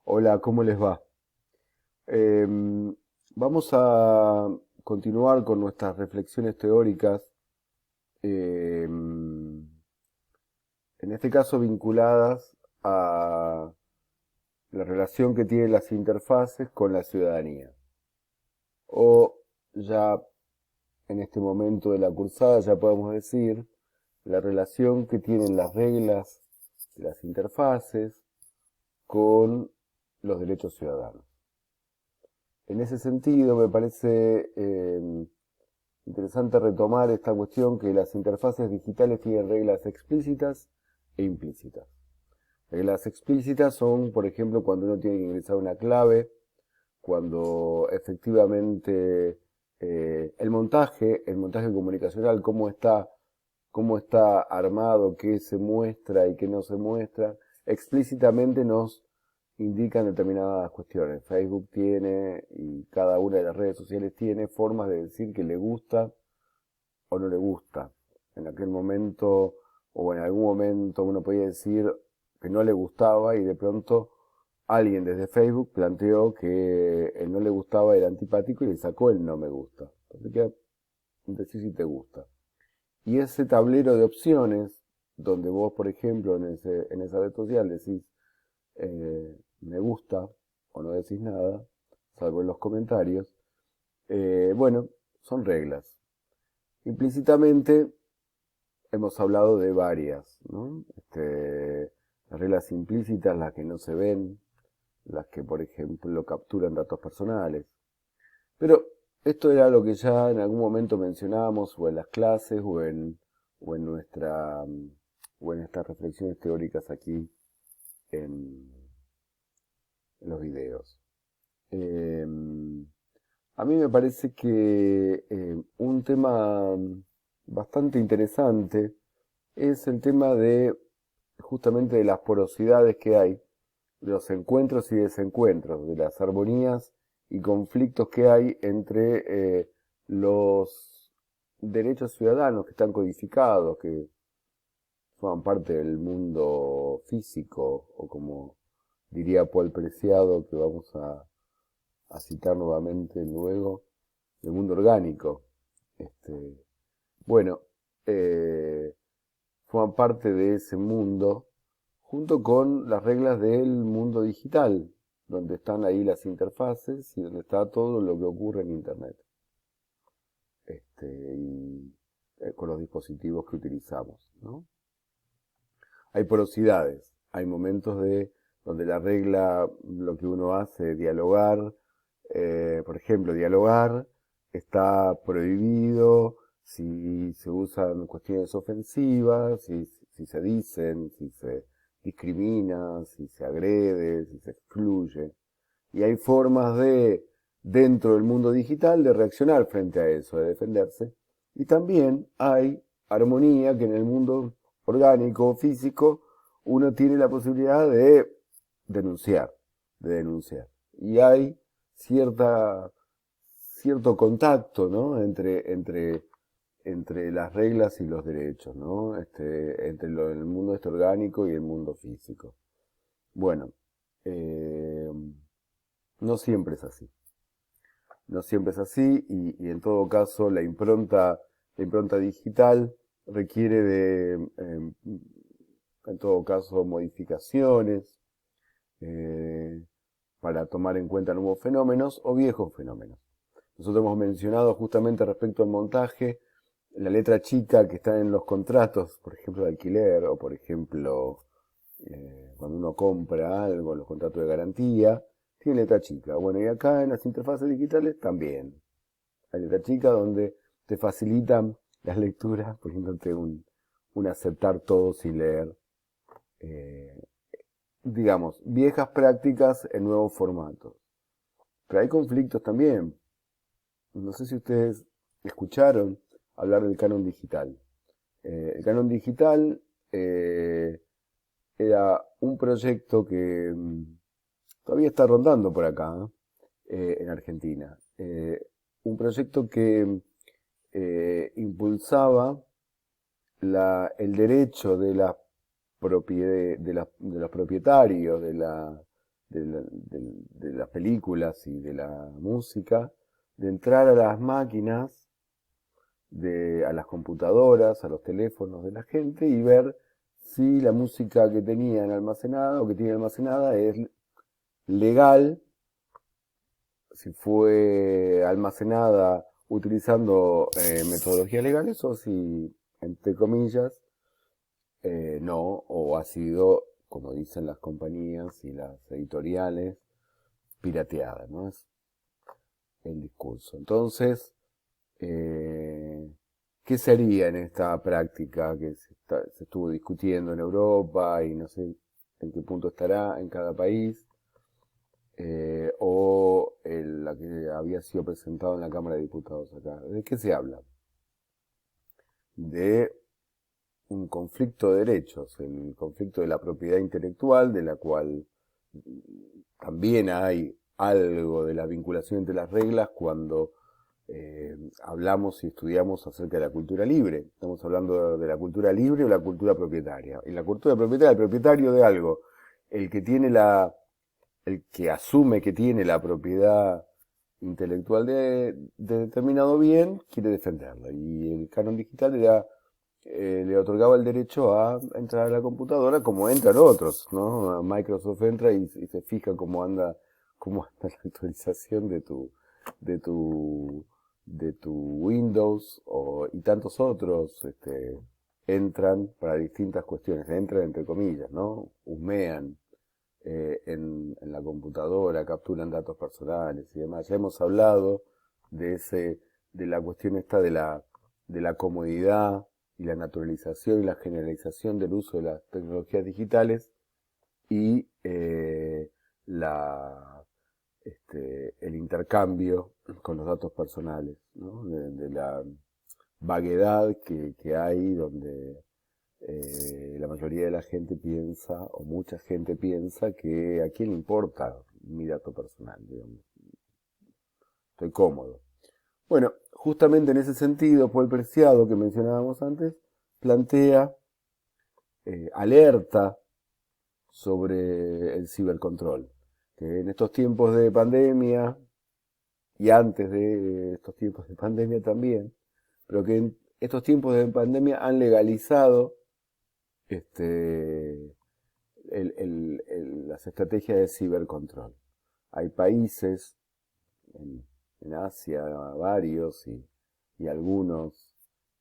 Hola, ¿cómo les va? Vamos a continuar con nuestras reflexiones teóricas, em, en este caso vinculadas a la relación que tienen las interfaces con la ciudadanía. O ya en este momento de la cursada ya podemos decir la relación que tienen las reglas de las interfaces con los derechos ciudadanos. En ese sentido, me parece interesante retomar esta cuestión que las interfaces digitales tienen reglas explícitas e implícitas. Reglas explícitas son, por ejemplo, cuando uno tiene que ingresar una clave, cuando efectivamente el montaje comunicacional, cómo está armado, qué se muestra y qué no se muestra, explícitamente nos indican determinadas cuestiones. Facebook tiene, y cada una de las redes sociales tiene, formas de decir que le gusta o no le gusta. En aquel momento, o en algún momento, uno podía decir que no le gustaba y de pronto alguien desde Facebook planteó que el no le gustaba era antipático y le sacó el no me gusta. Entonces queda decir si te gusta. Y ese tablero de opciones, donde vos, por ejemplo, en esa red social decís me gusta o no decís nada, salvo en los comentarios, bueno, son reglas. Implícitamente hemos hablado de varias, ¿no? Las reglas implícitas, las que no se ven, las que, por ejemplo, capturan datos personales. Pero esto era lo que ya en algún momento mencionábamos, o en las clases, o en o en estas reflexiones teóricas aquí en, en los videos. Eh, a mí me parece que un tema bastante interesante es el tema de justamente de las porosidades que hay, de los encuentros y desencuentros, de las armonías y conflictos que hay entre los derechos ciudadanos que están codificados, que forman parte del mundo físico, o como diría Paul Preciado, que vamos a citar nuevamente luego, del mundo orgánico. Este, bueno, eh, forman parte de ese mundo junto con las reglas del mundo digital, donde están ahí las interfaces y donde está todo lo que ocurre en Internet. Y con los dispositivos que utilizamos, ¿no? Hay porosidades, hay momentos donde la regla, lo que uno hace, dialogar, por ejemplo, dialogar está prohibido si se usan cuestiones ofensivas, si se dicen, si se discrimina, si se agrede, si se excluye. Y hay formas dentro del mundo digital, de reaccionar frente a eso, de defenderse. Y también hay armonía que en el mundo orgánico, físico, uno tiene la posibilidad denunciar, de denunciar. Y hay cierta, cierto contacto, ¿no? Entre las reglas y los derechos, ¿no? Entre el mundo orgánico y el mundo físico. Bueno, eh, no siempre es así. No siempre es así y en todo caso la impronta digital requiere en todo caso, modificaciones eh, para tomar en cuenta nuevos fenómenos o viejos fenómenos. Nosotros hemos mencionado justamente respecto al montaje la letra chica que está en los contratos, por ejemplo, de alquiler o por ejemplo cuando uno compra algo, los contratos de garantía, tiene letra chica. Bueno, y acá en las interfaces digitales también. Hay letra chica donde te facilitan las lecturas, poniéndote un aceptar todo sin leer. Eh, digamos, viejas prácticas en nuevos formatos. Pero hay conflictos también. No sé si ustedes escucharon hablar del canon digital. El canon digital era un proyecto que todavía está rondando por acá, ¿no? En Argentina. Un proyecto que impulsaba el derecho de los propietarios, de las películas y de la música, de entrar a las máquinas, a las computadoras, a los teléfonos de la gente y ver si la música que tenían almacenada o que tiene almacenada es legal, si fue almacenada utilizando metodologías legales o si, entre comillas, no, o ha sido, como dicen las compañías y las editoriales, pirateada, ¿no? Es el discurso. Entonces, ¿qué sería en esta práctica que se estuvo discutiendo en Europa y no sé en qué punto estará en cada país? O la que había sido presentada en la Cámara de Diputados acá. ¿De qué se habla? De un conflicto de derechos, el conflicto de la propiedad intelectual, de la cual también hay algo de la vinculación entre las reglas cuando hablamos y estudiamos acerca de la cultura libre. Estamos hablando de la cultura libre o la cultura propietaria. En la cultura propietaria, el propietario de algo, el que tiene el que asume que tiene la propiedad intelectual de determinado bien, quiere defenderlo. Y el canon digital le otorgaba el derecho a entrar a la computadora como entran otros, ¿no? Microsoft entra y se fija cómo anda la actualización de tu, de tu Windows y tantos otros, entran para distintas cuestiones, entran entre comillas, ¿no? Husmean en la computadora, capturan datos personales y demás. Ya hemos hablado de la cuestión esta de la comodidad y la naturalización y la generalización del uso de las tecnologías digitales y el intercambio con los datos personales, ¿no? De la vaguedad que hay donde la mayoría de la gente piensa, o mucha gente piensa, que a quién le importa mi dato personal, digamos. Estoy cómodo. Bueno, justamente en ese sentido, Paul Preciado, que mencionábamos antes, plantea, alerta sobre el cibercontrol, que en estos tiempos de pandemia, y antes de estos tiempos de pandemia también, pero que en estos tiempos de pandemia han legalizado este, las estrategias de cibercontrol. Hay países en, en Asia, varios, y algunos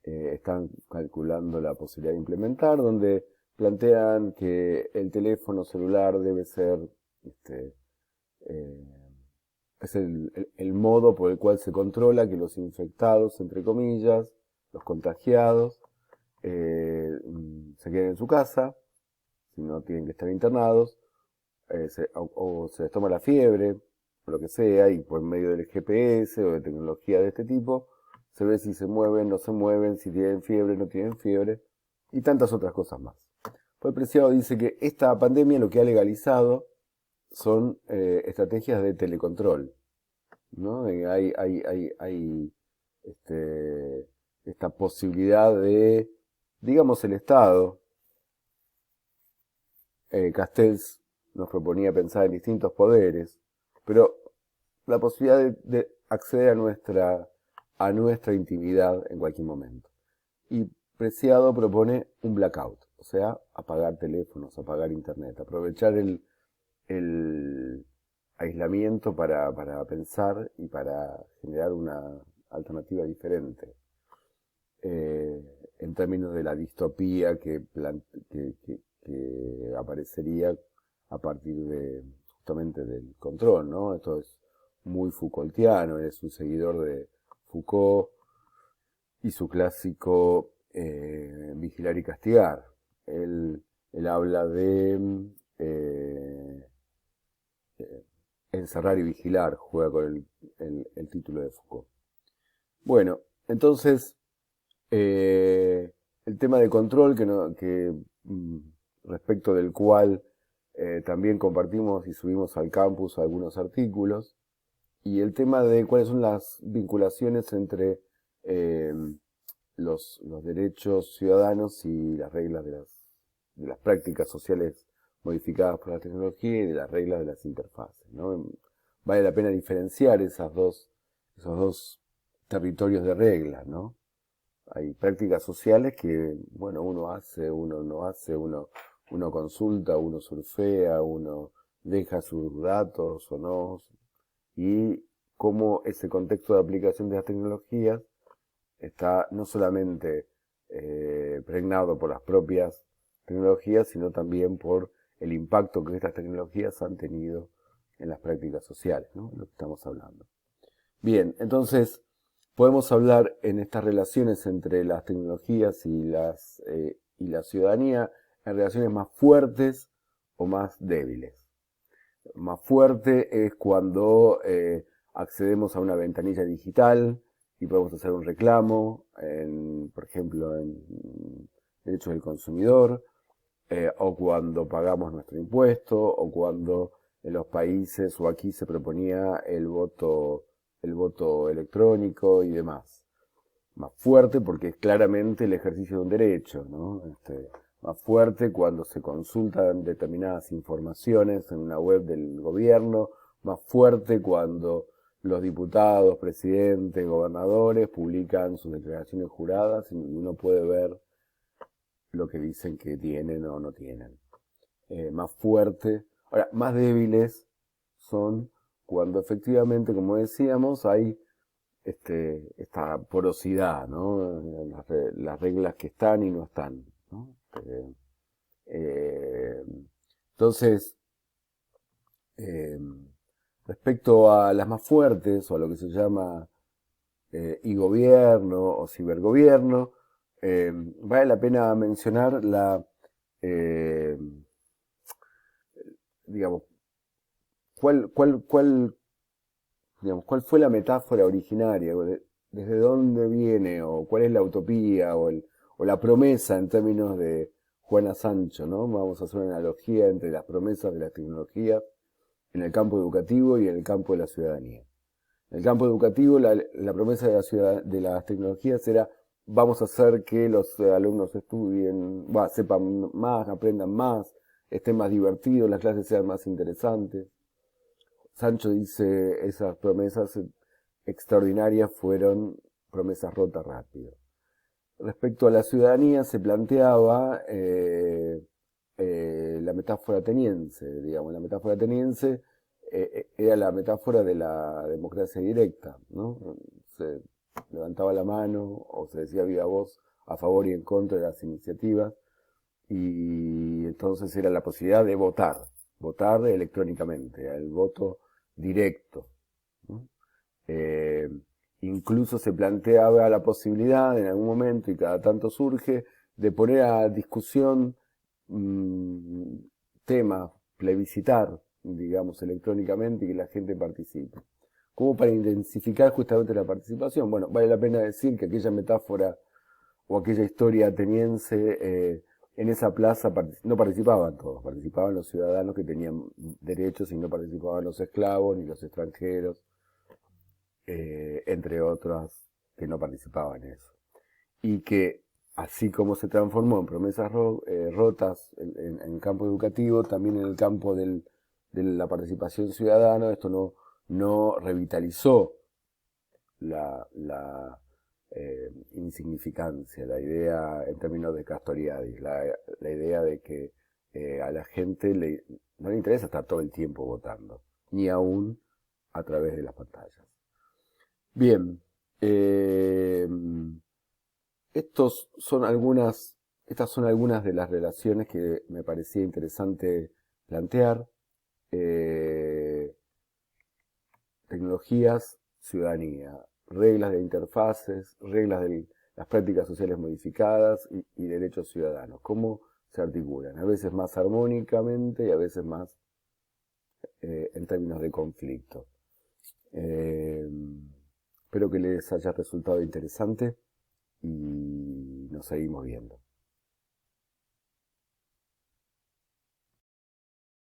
están calculando la posibilidad de implementar, donde plantean que el teléfono celular debe ser, eh, es el modo por el cual se controla que los infectados, entre comillas, los contagiados, se queden en su casa, si no tienen que estar internados, o se les toma la fiebre, o lo que sea, y por medio del GPS o de tecnología de este tipo, se ve si se mueven, no se mueven, si tienen fiebre, no tienen fiebre, y tantas otras cosas más. Paul Preciado dice que esta pandemia lo que ha legalizado son estrategias de telecontrol, ¿no? Hay esta posibilidad de, digamos, el Estado. Castells nos proponía pensar en distintos poderes, pero la posibilidad de acceder a nuestra intimidad en cualquier momento. Y Preciado propone un blackout, o sea, apagar teléfonos, apagar internet, aprovechar el aislamiento para pensar y para generar una alternativa diferente. En términos de la distopía que aparecería a partir justamente del control, ¿no? Esto es muy Foucaultiano, es un seguidor de Foucault y su clásico Vigilar y Castigar. Él habla de encerrar y vigilar, juega con el título de Foucault. Bueno, entonces, el tema de control respecto del cual también compartimos y subimos al campus algunos artículos, y el tema de cuáles son las vinculaciones entre eh, los derechos ciudadanos y las reglas de las prácticas sociales modificadas por la tecnología y de las reglas de las interfaces, ¿no? Vale la pena diferenciar esos dos territorios de reglas, ¿no? Hay prácticas sociales que, bueno, uno hace, uno no hace, uno consulta, uno surfea, uno deja sus datos o no, y cómo ese contexto de aplicación de las tecnologías está no solamente pregnado por las propias tecnologías, sino también por el impacto que estas tecnologías han tenido en las prácticas sociales, ¿no? Lo que estamos hablando. Bien, entonces podemos hablar en estas relaciones entre las tecnologías y la ciudadanía en relaciones más fuertes o más débiles. Más fuerte es cuando accedemos a una ventanilla digital y podemos hacer un reclamo, por ejemplo, en derechos del consumidor, o cuando pagamos nuestro impuesto, o cuando en los países o aquí se proponía el voto electrónico y demás. Más fuerte porque es claramente el ejercicio de un derecho, ¿no? Más fuerte cuando se consultan determinadas informaciones en una web del gobierno, más fuerte cuando los diputados, presidentes, gobernadores publican sus declaraciones juradas y uno puede ver lo que dicen que tienen o no tienen. Más fuerte. Ahora, más débiles son cuando efectivamente, como decíamos, hay esta porosidad, ¿no? Las reglas que están y no están, ¿no? Eh, entonces, eh, respecto a las más fuertes, o a lo que se llama e-gobierno o cibergobierno, vale la pena mencionar eh, digamos, cuál digamos, ¿cuál fue la metáfora originaria? ¿Desde dónde viene? ¿O cuál es la utopía? O la promesa en términos de Juana Sancho, ¿no? Vamos a hacer una analogía entre las promesas de la tecnología en el campo educativo y en el campo de la ciudadanía. En el campo educativo, la promesa de las tecnologías era vamos a hacer que los alumnos estudien, sepan más, aprendan más, estén más divertidos, las clases sean más interesantes. Sancho dice, esas promesas extraordinarias fueron promesas rotas rápido. Respecto a la ciudadanía se planteaba la metáfora ateniense, digamos, la metáfora ateniense era la metáfora de la democracia directa, ¿no? Se levantaba la mano o se decía viva voz a favor y en contra de las iniciativas y entonces era la posibilidad de votar electrónicamente, el voto directo, ¿no? Eh, Incluso se planteaba la posibilidad en algún momento, y cada tanto surge, de poner a discusión temas, plebiscitar, digamos, electrónicamente y que la gente participe. Como para intensificar justamente la participación. Bueno, vale la pena decir que aquella metáfora o aquella historia ateniense, en esa plaza no participaban todos, participaban los ciudadanos que tenían derechos y no participaban los esclavos ni los extranjeros, entre otras que no participaban en eso. Y que así como se transformó en promesas rotas en campo educativo, también en el campo de la participación ciudadana, esto no revitalizó la insignificancia, la idea en términos de Castoriadis, la idea de que a la gente no le interesa estar todo el tiempo votando, ni aún a través de las pantallas. Bien, estas son algunas de las relaciones que me parecía interesante plantear. Tecnologías, ciudadanía, reglas de interfaces, reglas de las prácticas sociales modificadas y derechos ciudadanos. ¿Cómo se articulan? A veces más armónicamente y a veces más en términos de conflicto. Espero que les haya resultado interesante y nos seguimos viendo.